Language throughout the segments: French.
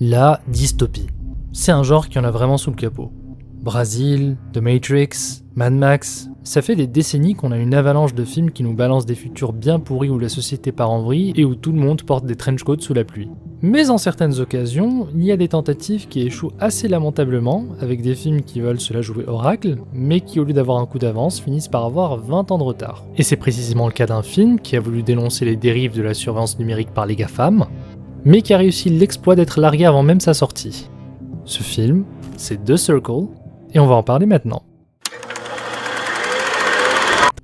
la dystopie. C'est un genre qui en a vraiment sous le capot. Brésil, The Matrix, Mad Max, ça fait des décennies qu'on a une avalanche de films qui nous balancent des futurs bien pourris où la société part en vrille et où tout le monde porte des trench coats sous la pluie. Mais en certaines occasions, il y a des tentatives qui échouent assez lamentablement, avec des films qui veulent se la jouer oracle, mais qui au lieu d'avoir un coup d'avance finissent par avoir 20 ans de retard. Et c'est précisément le cas d'un film qui a voulu dénoncer les dérives de la surveillance numérique par les GAFAM, mais qui a réussi l'exploit d'être largué avant même sa sortie. Ce film, c'est The Circle, et on va en parler maintenant.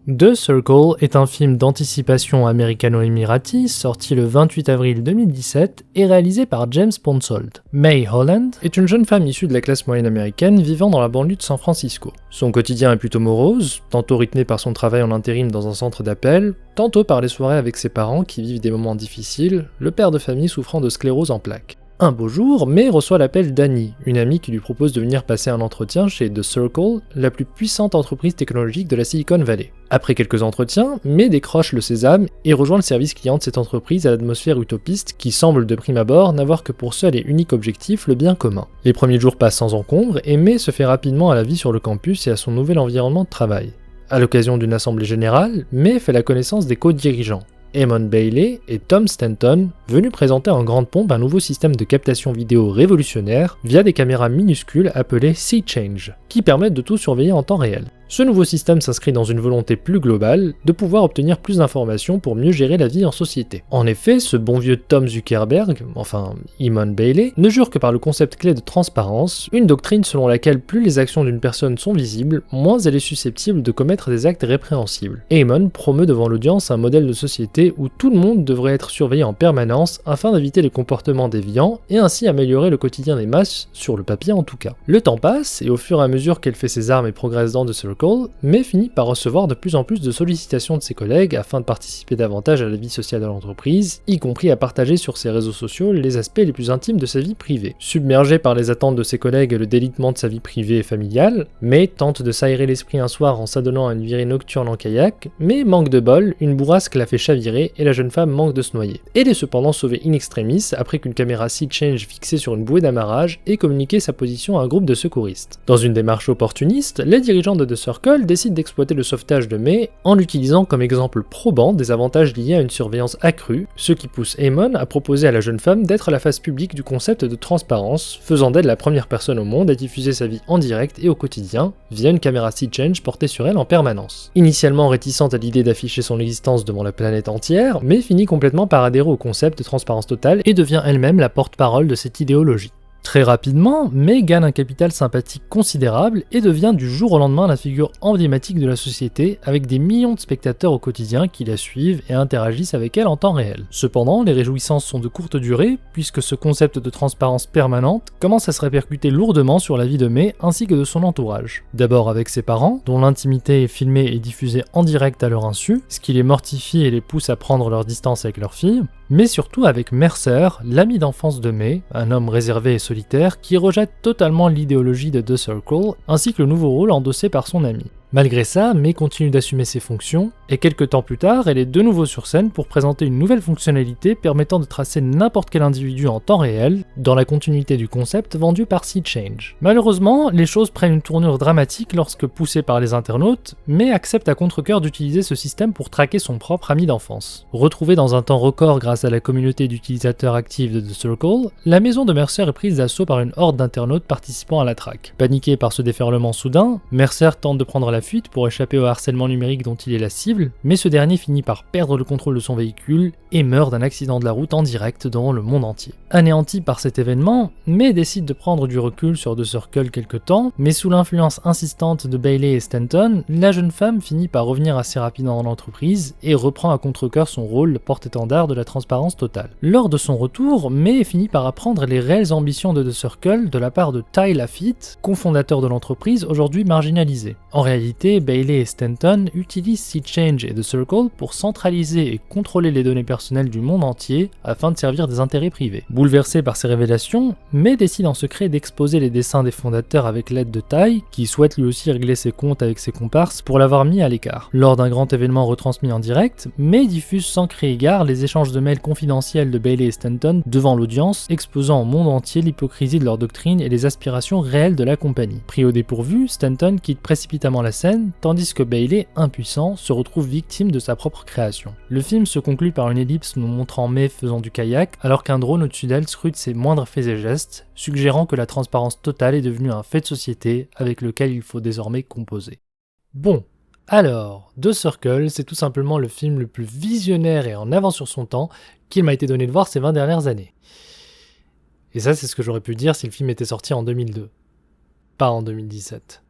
The Circle est un film d'anticipation américano-émirati sorti le 28 avril 2017 et réalisé par James Ponsoldt. May Holland est une jeune femme issue de la classe moyenne américaine vivant dans la banlieue de San Francisco. Son quotidien est plutôt morose, tantôt rythmé par son travail en intérim dans un centre d'appel, tantôt par les soirées avec ses parents qui vivent des moments difficiles, le père de famille souffrant de sclérose en plaques. Un beau jour, May reçoit l'appel d'Annie, une amie qui lui propose de venir passer un entretien chez The Circle, la plus puissante entreprise technologique de la Silicon Valley. Après quelques entretiens, May décroche le sésame et rejoint le service client de cette entreprise à l'atmosphère utopiste qui semble de prime abord n'avoir que pour seul et unique objectif le bien commun. Les premiers jours passent sans encombre et May se fait rapidement à la vie sur le campus et à son nouvel environnement de travail. À l'occasion d'une assemblée générale, May fait la connaissance des co-dirigeants, Eamon Bailey et Tom Stanton, venus présenter en grande pompe un nouveau système de captation vidéo révolutionnaire via des caméras minuscules appelées SeeChange, qui permettent de tout surveiller en temps réel. Ce nouveau système s'inscrit dans une volonté plus globale de pouvoir obtenir plus d'informations pour mieux gérer la vie en société. En effet, ce bon vieux Tom Zuckerberg, enfin Eamon Bailey, ne jure que par le concept clé de transparence, une doctrine selon laquelle plus les actions d'une personne sont visibles, moins elle est susceptible de commettre des actes répréhensibles. Eamon promeut devant l'audience un modèle de société où tout le monde devrait être surveillé en permanence afin d'éviter les comportements déviants et ainsi améliorer le quotidien des masses, sur le papier en tout cas. Le temps passe et au fur et à mesure qu'elle fait ses armes et progresse dans The Circle, mais finit par recevoir de plus en plus de sollicitations de ses collègues afin de participer davantage à la vie sociale de l'entreprise, y compris à partager sur ses réseaux sociaux les aspects les plus intimes de sa vie privée. Submergée par les attentes de ses collègues et le délitement de sa vie privée et familiale, May tente de s'aérer l'esprit un soir en s'adonnant à une virée nocturne en kayak, mais manque de bol, une bourrasque la fait chavirer et la jeune femme manque de se noyer. Elle est cependant sauvée in extremis après qu'une caméra SeeChange fixée sur une bouée d'amarrage ait communiqué sa position à un groupe de secouristes. Dans une démarche opportuniste, les dirigeants de The Circle décide d'exploiter le sauvetage de May en l'utilisant comme exemple probant des avantages liés à une surveillance accrue, ce qui pousse Eamon à proposer à la jeune femme d'être la face publique du concept de transparence, faisant d'elle la première personne au monde à diffuser sa vie en direct et au quotidien, via une caméra SeeChange portée sur elle en permanence. Initialement réticente à l'idée d'afficher son existence devant la planète entière, May finit complètement par adhérer au concept de transparence totale et devient elle-même la porte-parole de cette idéologie. Très rapidement, May gagne un capital sympathique considérable et devient du jour au lendemain la figure emblématique de la société avec des millions de spectateurs au quotidien qui la suivent et interagissent avec elle en temps réel. Cependant, les réjouissances sont de courte durée puisque ce concept de transparence permanente commence à se répercuter lourdement sur la vie de May ainsi que de son entourage. D'abord avec ses parents, dont l'intimité est filmée et diffusée en direct à leur insu, ce qui les mortifie et les pousse à prendre leur distance avec leur fille, mais surtout avec Mercer, l'ami d'enfance de May, un homme réservé et solitaire qui rejette totalement l'idéologie de The Circle, ainsi que le nouveau rôle endossé par son ami. Malgré ça, May continue d'assumer ses fonctions, et quelques temps plus tard, elle est de nouveau sur scène pour présenter une nouvelle fonctionnalité permettant de tracer n'importe quel individu en temps réel, dans la continuité du concept vendu par SeeChange. Malheureusement, les choses prennent une tournure dramatique lorsque, poussée par les internautes, May accepte à contre-cœur d'utiliser ce système pour traquer son propre ami d'enfance. Retrouvée dans un temps record grâce à la communauté d'utilisateurs actifs de The Circle, la maison de Mercer est prise d'assaut par une horde d'internautes participant à la traque. Paniqué par ce déferlement soudain, Mercer tente de prendre la fuite pour échapper au harcèlement numérique dont il est la cible, mais ce dernier finit par perdre le contrôle de son véhicule et meurt d'un accident de la route en direct dans le monde entier. Anéanti par cet événement, May décide de prendre du recul sur The Circle quelque temps, mais sous l'influence insistante de Bailey et Stanton, la jeune femme finit par revenir assez rapidement dans l'entreprise et reprend à contre-cœur son rôle de porte-étendard de la transparence totale. Lors de son retour, May finit par apprendre les réelles ambitions de The Circle de la part de Ty Lafitte, cofondateur de l'entreprise aujourd'hui marginalisée. En réalité, réalité, Bailey et Stanton utilisent SeaChange et The Circle pour centraliser et contrôler les données personnelles du monde entier afin de servir des intérêts privés. Bouleversé par ces révélations, May décide en secret d'exposer les dessins des fondateurs avec l'aide de Ty, qui souhaite lui aussi régler ses comptes avec ses comparses pour l'avoir mis à l'écart. Lors d'un grand événement retransmis en direct, May diffuse sans crier gare les échanges de mails confidentiels de Bailey et Stanton devant l'audience, exposant au monde entier l'hypocrisie de leur doctrine et les aspirations réelles de la compagnie. Pris au dépourvu, Stanton quitte précipitamment la scène, tandis que Bailey, impuissant, se retrouve victime de sa propre création. Le film se conclut par une ellipse nous montrant May faisant du kayak, alors qu'un drone au-dessus d'elle scrute ses moindres faits et gestes, suggérant que la transparence totale est devenue un fait de société avec lequel il faut désormais composer. Bon, alors, The Circle, c'est tout simplement le film le plus visionnaire et en avance sur son temps qu'il m'a été donné de voir ces 20 dernières années. Et ça, c'est ce que j'aurais pu dire si le film était sorti en 2002, pas en 2017.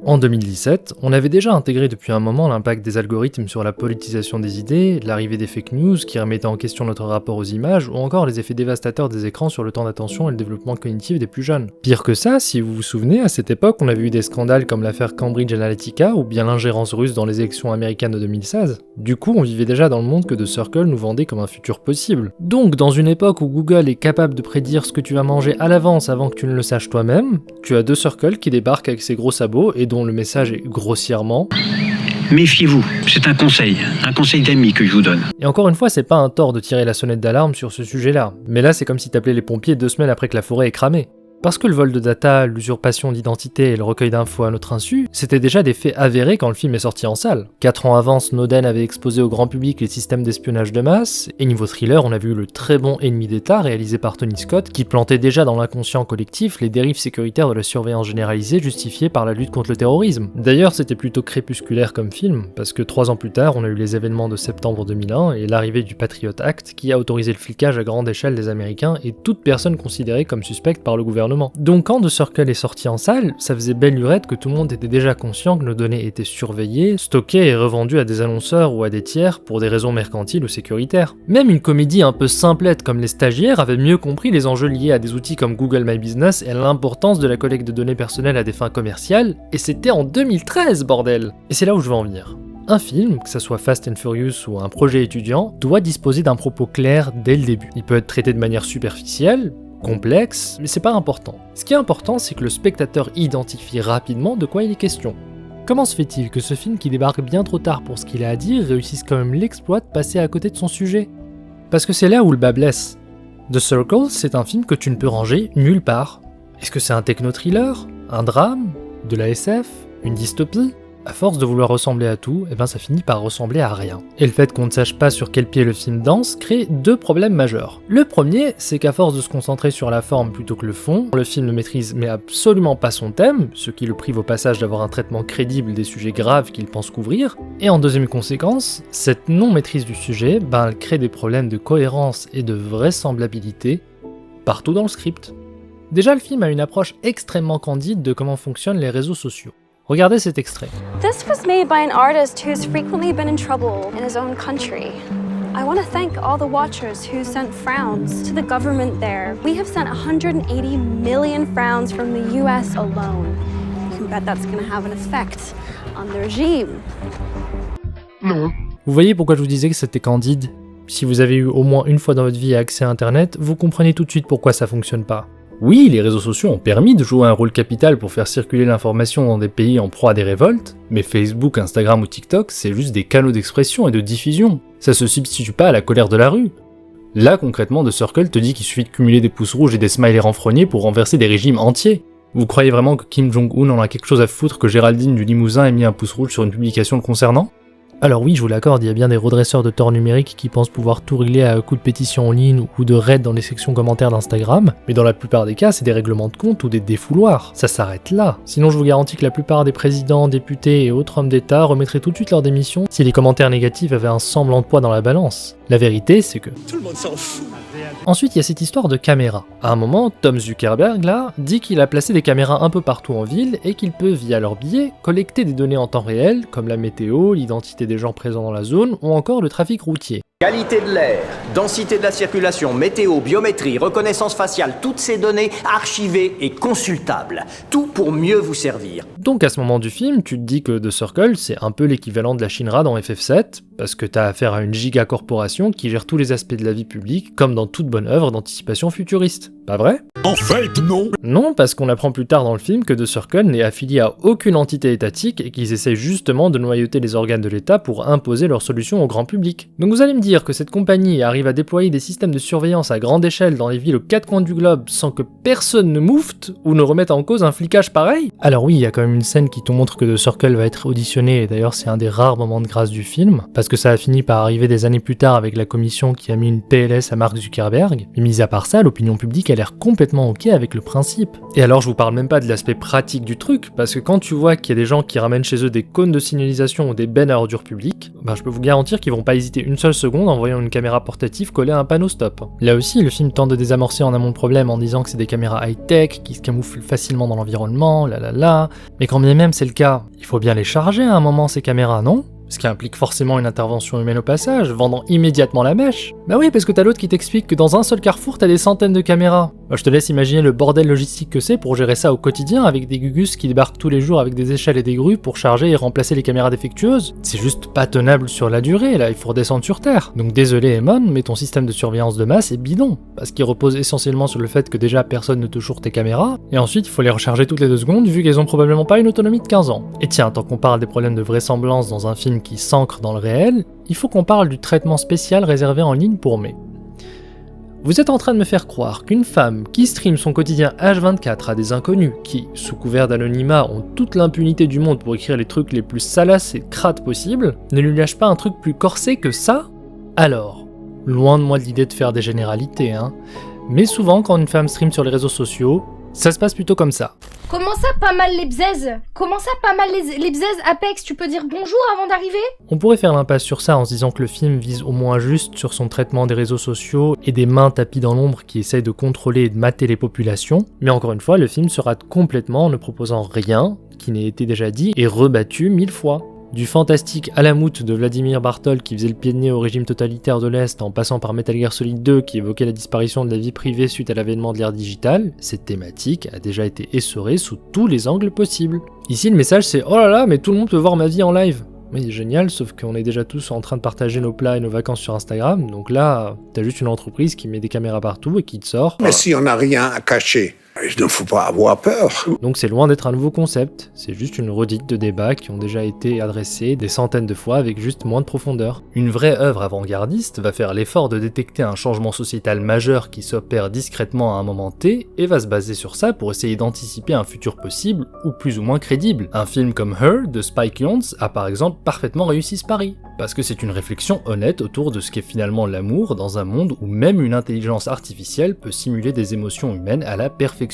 En 2017, on avait déjà intégré depuis un moment l'impact des algorithmes sur la politisation des idées, l'arrivée des fake news qui remettaient en question notre rapport aux images, ou encore les effets dévastateurs des écrans sur le temps d'attention et le développement cognitif des plus jeunes. Pire que ça, si vous vous souvenez, à cette époque, on avait eu des scandales comme l'affaire Cambridge Analytica ou bien l'ingérence russe dans les élections américaines de 2016. Du coup, on vivait déjà dans le monde que The Circle nous vendait comme un futur possible. Donc, dans une époque où Google est capable de prédire ce que tu vas manger à l'avance avant que tu ne le saches toi-même, tu as The Circle qui débarque avec ses gros sabots et dont le message est grossièrement « Méfiez-vous, c'est un conseil d'amis que je vous donne. » Et encore une fois, c'est pas un tort de tirer la sonnette d'alarme sur ce sujet-là, mais là c'est comme si t'appelais les pompiers 2 semaines après que la forêt est cramée. Parce que le vol de data, l'usurpation d'identité et le recueil d'infos à notre insu, c'était déjà des faits avérés quand le film est sorti en salle. 4 ans avant, Snowden avait exposé au grand public les systèmes d'espionnage de masse, et niveau thriller, on a vu le très bon Ennemi d'État réalisé par Tony Scott, qui plantait déjà dans l'inconscient collectif les dérives sécuritaires de la surveillance généralisée justifiées par la lutte contre le terrorisme. D'ailleurs, c'était plutôt crépusculaire comme film, parce que 3 ans plus tard, on a eu les événements de septembre 2001 et l'arrivée du Patriot Act, qui a autorisé le flicage à grande échelle des Américains et toute personne considérée comme suspecte par le gouvernement. Donc quand The Circle est sorti en salle, ça faisait belle lurette que tout le monde était déjà conscient que nos données étaient surveillées, stockées et revendues à des annonceurs ou à des tiers pour des raisons mercantiles ou sécuritaires. Même une comédie un peu simplette comme Les Stagiaires avait mieux compris les enjeux liés à des outils comme Google My Business et l'importance de la collecte de données personnelles à des fins commerciales, et c'était en 2013, bordel! Et c'est là où je veux en venir. Un film, que ça soit Fast and Furious ou un projet étudiant, doit disposer d'un propos clair dès le début. Il peut être traité de manière superficielle, complexe, mais c'est pas important. Ce qui est important, c'est que le spectateur identifie rapidement de quoi il est question. Comment se fait-il que ce film qui débarque bien trop tard pour ce qu'il a à dire réussisse quand même l'exploit de passer à côté de son sujet? Parce que c'est là où le bas blesse. The Circle, c'est un film que tu ne peux ranger nulle part. Est-ce que c'est un techno-thriller? Un drame? De la SF? Une dystopie? À force de vouloir ressembler à tout, ça finit par ressembler à rien. Et le fait qu'on ne sache pas sur quel pied le film danse crée 2 problèmes majeurs. Le premier, c'est qu'à force de se concentrer sur la forme plutôt que le fond, le film ne maîtrise mais absolument pas son thème, ce qui le prive au passage d'avoir un traitement crédible des sujets graves qu'il pense couvrir. Et en deuxième conséquence, cette non-maîtrise du sujet, elle crée des problèmes de cohérence et de vraisemblabilité partout dans le script. Déjà, le film a une approche extrêmement candide de comment fonctionnent les réseaux sociaux. Regardez cet extrait. This was made by an artist who's frequently been in trouble in his own country. I want to thank all the watchers who sent frowns to the government there. We have sent 180 million frowns from the US alone. You can bet that's going to have an effect on the regime. Non. Vous voyez pourquoi je vous disais que c'était candide? Si vous avez eu au moins une fois dans votre vie accès à Internet, vous comprenez tout de suite pourquoi ça fonctionne pas. Oui, les réseaux sociaux ont permis de jouer un rôle capital pour faire circuler l'information dans des pays en proie à des révoltes, mais Facebook, Instagram ou TikTok, c'est juste des canaux d'expression et de diffusion. Ça se substitue pas à la colère de la rue. Là, concrètement, The Circle te dit qu'il suffit de cumuler des pouces rouges et des smileys renfrognés pour renverser des régimes entiers. Vous croyez vraiment que Kim Jong-un en a quelque chose à foutre que Géraldine du Limousin ait mis un pouce rouge sur une publication le concernant? Alors oui, je vous l'accorde, il y a bien des redresseurs de tort numériques qui pensent pouvoir tout régler à coups de pétition en ligne ou de raids dans les sections commentaires d'Instagram, mais dans la plupart des cas, c'est des règlements de compte ou des défouloirs. Ça s'arrête là. Sinon, je vous garantis que la plupart des présidents, députés et autres hommes d'État remettraient tout de suite leur démission si les commentaires négatifs avaient un semblant de poids dans la balance. La vérité, c'est que... Tout le monde s'en fout. Ensuite, il y a cette histoire de caméra. À un moment, Tom Zuckerberg, là, dit qu'il a placé des caméras un peu partout en ville et qu'il peut, via leur biais, collecter des données en temps réel, comme la météo, l'identité des gens présents dans la zone, ou encore le trafic routier. Qualité de l'air, densité de la circulation, météo, biométrie, reconnaissance faciale, toutes ces données archivées et consultables. Tout pour mieux vous servir. Donc à ce moment du film, tu te dis que The Circle, c'est un peu l'équivalent de la Shinra dans FF7, parce que t'as affaire à une giga-corporation qui gère tous les aspects de la vie publique, comme dans toute bonne œuvre d'anticipation futuriste. Pas vrai ? En fait, non. Non, parce qu'on apprend plus tard dans le film que The Circle n'est affilié à aucune entité étatique et qu'ils essayent justement de noyauter les organes de l'État pour imposer leurs solutions au grand public. Donc vous allez me dire que cette compagnie arrive à déployer des systèmes de surveillance à grande échelle dans les villes aux quatre coins du globe sans que personne ne moufte ou ne remette en cause un flicage pareil ? Alors oui, il y a quand même une scène qui te montre que The Circle va être auditionné, et d'ailleurs c'est un des rares moments de grâce du film, parce que ça a fini par arriver des années plus tard avec la commission qui a mis une PLS à Mark Zuckerberg, mais mis à part ça, l'opinion publique a l'air complètement ok avec le principe. Et alors je vous parle même pas de l'aspect pratique du truc, parce que quand tu vois qu'il y a des gens qui ramènent chez eux des cônes de signalisation ou des bennes à ordures publiques, je peux vous garantir qu'ils vont pas hésiter une seule seconde en voyant une caméra portative collée à un panneau stop. Là aussi, le film tente de désamorcer en amont le problème en disant que c'est des caméras high-tech qui se camouflent facilement dans l'environnement, mais quand bien même c'est le cas, il faut bien les charger à un moment ces caméras, non ? Ce qui implique forcément une intervention humaine au passage, vendant immédiatement la mèche. Bah oui, parce que t'as l'autre qui t'explique que dans un seul carrefour, t'as des centaines de caméras. Je te laisse imaginer le bordel logistique que c'est pour gérer ça au quotidien avec des gugus qui débarquent tous les jours avec des échelles et des grues pour charger et remplacer les caméras défectueuses. C'est juste pas tenable sur la durée, là, il faut redescendre sur Terre. Donc désolé Emon, mais ton système de surveillance de masse est bidon, parce qu'il repose essentiellement sur le fait que déjà personne ne te choure tes caméras, et ensuite il faut les recharger toutes les 2 secondes vu qu'elles ont probablement pas une autonomie de 15 ans. Et tiens, tant qu'on parle des problèmes de vraisemblance dans un film qui s'ancre dans le réel, il faut qu'on parle du traitement spécial réservé en ligne pour May. Vous êtes en train de me faire croire qu'une femme qui stream son quotidien H24 à des inconnus qui, sous couvert d'anonymat, ont toute l'impunité du monde pour écrire les trucs les plus salaces et crades possibles, ne lui lâche pas un truc plus corsé que ça ? Alors, loin de moi l'idée de faire des généralités, mais souvent quand une femme stream sur les réseaux sociaux, ça se passe plutôt comme ça. Comment ça, pas mal les bzaises ? Comment ça, pas mal les bzaises Apex ? Tu peux dire bonjour avant d'arriver ? On pourrait faire l'impasse sur ça en se disant que le film vise au moins juste sur son traitement des réseaux sociaux et des mains tapies dans l'ombre qui essayent de contrôler et de mater les populations, mais encore une fois, le film se rate complètement en ne proposant rien qui n'ait été déjà dit et rebattu 1000 fois. Du fantastique à la moute de Vladimir Bartol qui faisait le pied de nez au régime totalitaire de l'Est en passant par Metal Gear Solid 2 qui évoquait la disparition de la vie privée suite à l'avènement de l'ère digitale, cette thématique a déjà été essorée sous tous les angles possibles. Ici le message c'est « Oh là là, mais tout le monde peut voir ma vie en live !» Oui, génial, sauf qu'on est déjà tous en train de partager nos plats et nos vacances sur Instagram, donc là, t'as juste une entreprise qui met des caméras partout et qui te sort. Mais si on n'a rien à cacher, il ne faut pas avoir peur. Donc c'est loin d'être un nouveau concept, c'est juste une redite de débats qui ont déjà été adressés des centaines de fois avec juste moins de profondeur. Une vraie œuvre avant-gardiste va faire l'effort de détecter un changement sociétal majeur qui s'opère discrètement à un moment T et va se baser sur ça pour essayer d'anticiper un futur possible ou plus ou moins crédible. Un film comme Her de Spike Jonze a par exemple parfaitement réussi ce pari, parce que c'est une réflexion honnête autour de ce qu'est finalement l'amour dans un monde où même une intelligence artificielle peut simuler des émotions humaines à la perfection.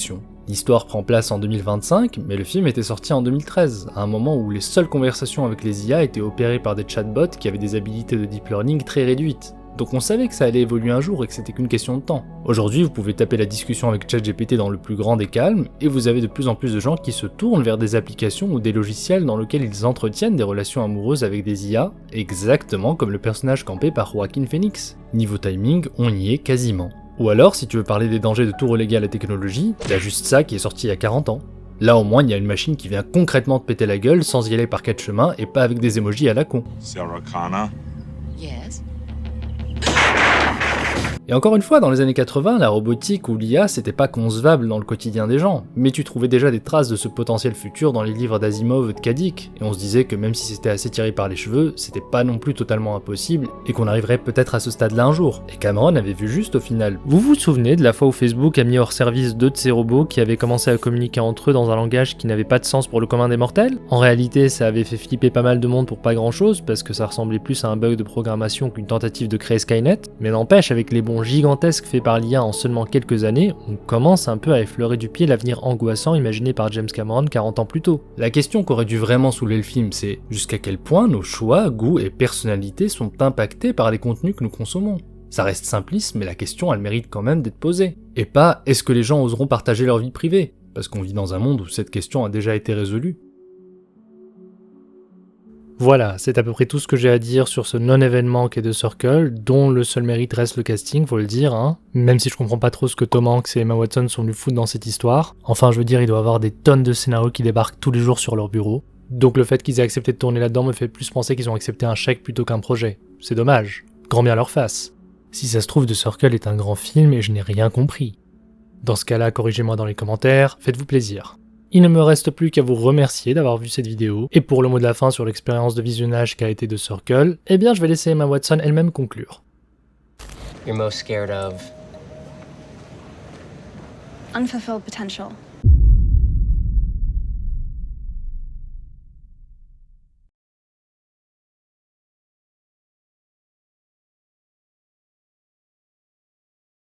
L'histoire prend place en 2025, mais le film était sorti en 2013, à un moment où les seules conversations avec les IA étaient opérées par des chatbots qui avaient des habilités de deep learning très réduites. Donc on savait que ça allait évoluer un jour et que c'était qu'une question de temps. Aujourd'hui, vous pouvez taper la discussion avec ChatGPT dans le plus grand des calmes, et vous avez de plus en plus de gens qui se tournent vers des applications ou des logiciels dans lesquels ils entretiennent des relations amoureuses avec des IA, exactement comme le personnage campé par Joaquin Phoenix. Niveau timing, on y est quasiment. Ou alors, si tu veux parler des dangers de tout reléguer à la technologie, t'as juste ça qui est sorti il y a 40 ans. Là au moins, il y a une machine qui vient concrètement te péter la gueule sans y aller par 4 chemins et pas avec des emojis à la con. Sarah Connor? Yes. Et encore une fois, dans les années 80, la robotique ou l'IA c'était pas concevable dans le quotidien des gens, mais tu trouvais déjà des traces de ce potentiel futur dans les livres d'Asimov et de Kadik, et on se disait que même si c'était assez tiré par les cheveux, c'était pas non plus totalement impossible, et qu'on arriverait peut-être à ce stade-là un jour. Et Cameron avait vu juste au final. Vous vous souvenez de la fois où Facebook a mis hors service 2 de ses robots qui avaient commencé à communiquer entre eux dans un langage qui n'avait pas de sens pour le commun des mortels ? En réalité, ça avait fait flipper pas mal de monde pour pas grand-chose, parce que ça ressemblait plus à un bug de programmation qu'une tentative de créer Skynet, mais n'empêche, avec les bons gigantesques faits par l'IA en seulement quelques années, on commence un peu à effleurer du pied l'avenir angoissant imaginé par James Cameron 40 ans plus tôt. La question qu'aurait dû vraiment soulever le film, c'est jusqu'à quel point nos choix, goûts et personnalités sont impactés par les contenus que nous consommons. Ça reste simpliste, mais la question elle mérite quand même d'être posée. Et pas est-ce que les gens oseront partager leur vie privée, parce qu'on vit dans un monde où cette question a déjà été résolue. Voilà, c'est à peu près tout ce que j'ai à dire sur ce non-événement qu'est The Circle, dont le seul mérite reste le casting, faut le dire, hein. Même si je comprends pas trop ce que Tom Hanks et Emma Watson sont venus foutre dans cette histoire. Enfin, je veux dire, il doit y avoir des tonnes de scénarios qui débarquent tous les jours sur leur bureau. Donc le fait qu'ils aient accepté de tourner là-dedans me fait plus penser qu'ils ont accepté un chèque plutôt qu'un projet. C'est dommage. Grand bien leur face. Si ça se trouve, The Circle est un grand film et je n'ai rien compris. Dans ce cas-là, corrigez-moi dans les commentaires, faites-vous plaisir. Il ne me reste plus qu'à vous remercier d'avoir vu cette vidéo, et pour le mot de la fin sur l'expérience de visionnage qu'a été The Circle, eh bien je vais laisser Emma Watson elle-même conclure. You're most scared of? Unfulfilled potential.